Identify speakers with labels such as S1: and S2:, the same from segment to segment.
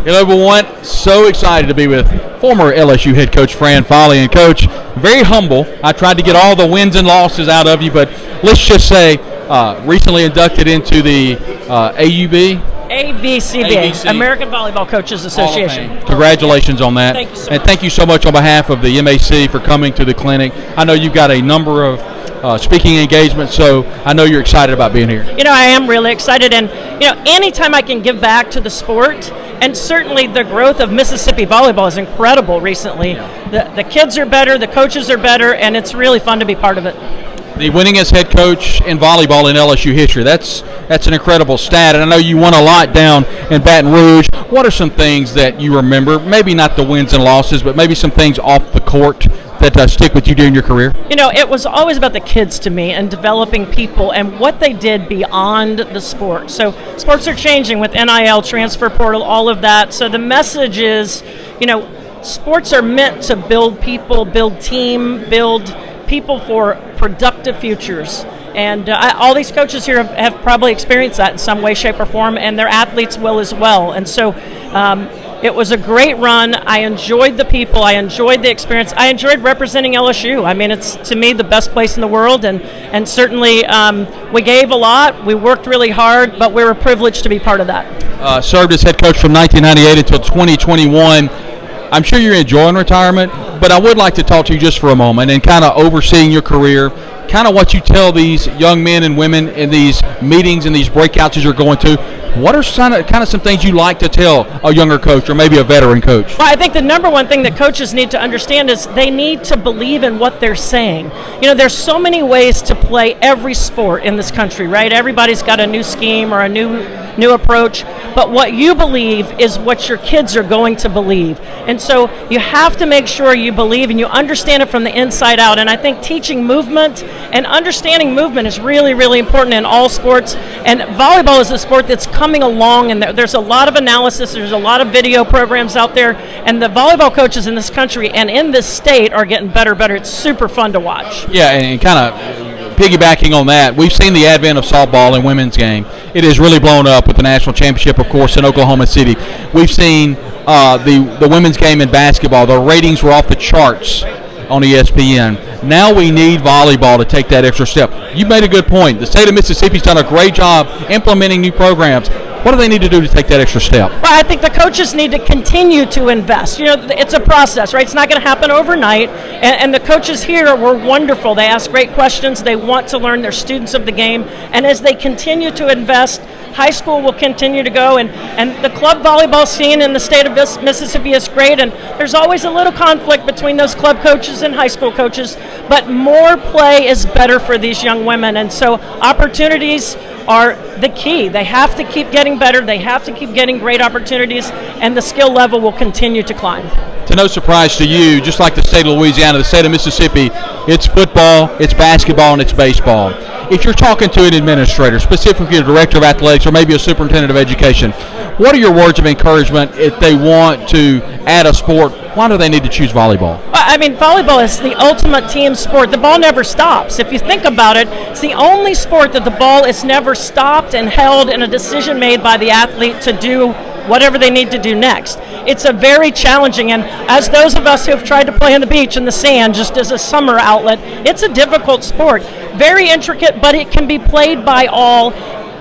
S1: Hello, everyone. So excited to be with former LSU head coach Fran Flory. And, Coach, very humble. I tried to get all the wins and losses out of you, but let's just say recently inducted into the AVCB,
S2: American Volleyball Coaches Association.
S1: Congratulations on that.
S2: Thank you so
S1: and
S2: much.
S1: Thank you so much on behalf of the MAC for coming to the clinic. I know you've got a number of speaking engagements, so I know you're excited about being here.
S2: You know, I am really excited, and anytime I can give back to the sport, and certainly the growth of Mississippi volleyball is incredible recently. The kids are better, the coaches are better, and it's really fun to be part of it.
S1: The winningest head coach in volleyball in LSU history. That's an incredible stat, and I know you won a lot down in Baton Rouge. What are some things that you remember, maybe not the wins and losses, but maybe some things off the court that stick with you during your career?
S2: It was always about the kids to me and developing people and what they did beyond the sport. So sports are changing with NIL, transfer portal, all of that. So the message is, sports are meant to build people, build team, build people for productive futures. And all these coaches here have probably experienced that in some way, shape, or form, and their athletes will as well. And so it was a great run. I enjoyed the people. I enjoyed the experience. I enjoyed representing LSU. I mean, it's, to me, the best place in the world, and certainly we gave a lot. We worked really hard, but we were privileged to be part of that.
S1: Served as head coach from 1998 until 2021. I'm sure you're enjoying retirement, but I would like to talk to you just for a moment and kind of overseeing your career, kind of what you tell these young men and women in these meetings and these breakouts as you're going to. What are kind of some things you like to tell a younger coach or maybe a veteran coach?
S2: Well, I think the number one thing that coaches need to understand is they need to believe in what they're saying. There's so many ways to play every sport in this country, right? Everybody's got a new scheme or a new approach, but what you believe is what your kids are going to believe. And so you have to make sure you believe and you understand it from the inside out. And I think teaching movement and understanding movement is really, really important in all sports. And volleyball is a sport that's coming along, and there's a lot of analysis, there's a lot of video programs out there, and the volleyball coaches in this country and in this state are getting better. It's super fun to watch.
S1: Yeah, and kind of piggybacking on that, we've seen the advent of softball in women's game. It has really blown up with the national championship, of course, in Oklahoma City. We've seen the women's game in basketball. The ratings were off the charts on ESPN. Now we need volleyball to take that extra step. You made a good point. The state of Mississippi's done a great job implementing new programs. What do they need to do to take that extra step?
S2: Well, I think the coaches need to continue to invest. It's a process, right? It's not going to happen overnight. And the coaches here were wonderful. They ask great questions. They want to learn. They're students of the game. And as they continue to invest, high school will continue to go. And the club volleyball scene in the state of Mississippi is great. And there's always a little conflict between those club coaches and high school coaches. But more play is better for these young women. And so opportunities are the key. They have to keep getting better. They have to keep getting great opportunities, and the skill level will continue to climb.
S1: To no surprise to you, just like the state of Louisiana, the state of Mississippi, it's football, it's basketball, and it's baseball. If you're talking to an administrator, specifically a director of athletics or maybe a superintendent of education, what are your words of encouragement if they want to add a sport? Why do they need to choose volleyball?
S2: I mean, volleyball is the ultimate team sport. The ball never stops. If you think about it, it's the only sport that the ball is never stopped and held and a decision made by the athlete to do whatever they need to do next. It's a very challenging, and as those of us who have tried to play on the beach in the sand just as a summer outlet, it's a difficult sport. Very intricate, but it can be played by all.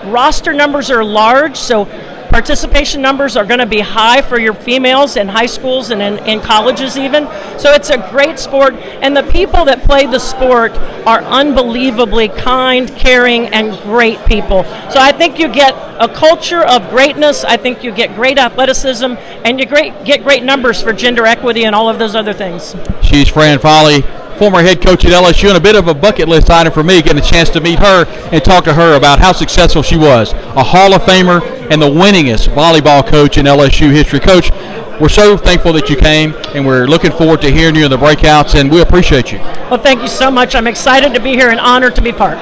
S2: Roster numbers are large, so participation numbers are going to be high for your females in high schools and in colleges even. So it's a great sport, and the people that play the sport are unbelievably kind, caring, and great people. So I think you get a culture of greatness. I think you get great athleticism, and you get great numbers for gender equity and all of those other things.
S1: She's Fran Flory, former head coach at LSU, and a bit of a bucket list item for me, getting a chance to meet her and talk to her about how successful she was. A Hall of Famer and the winningest volleyball coach in LSU history. Coach, we're so thankful that you came, and we're looking forward to hearing you in the breakouts, and we appreciate you.
S2: Well, thank you so much. I'm excited to be here and honored to be part.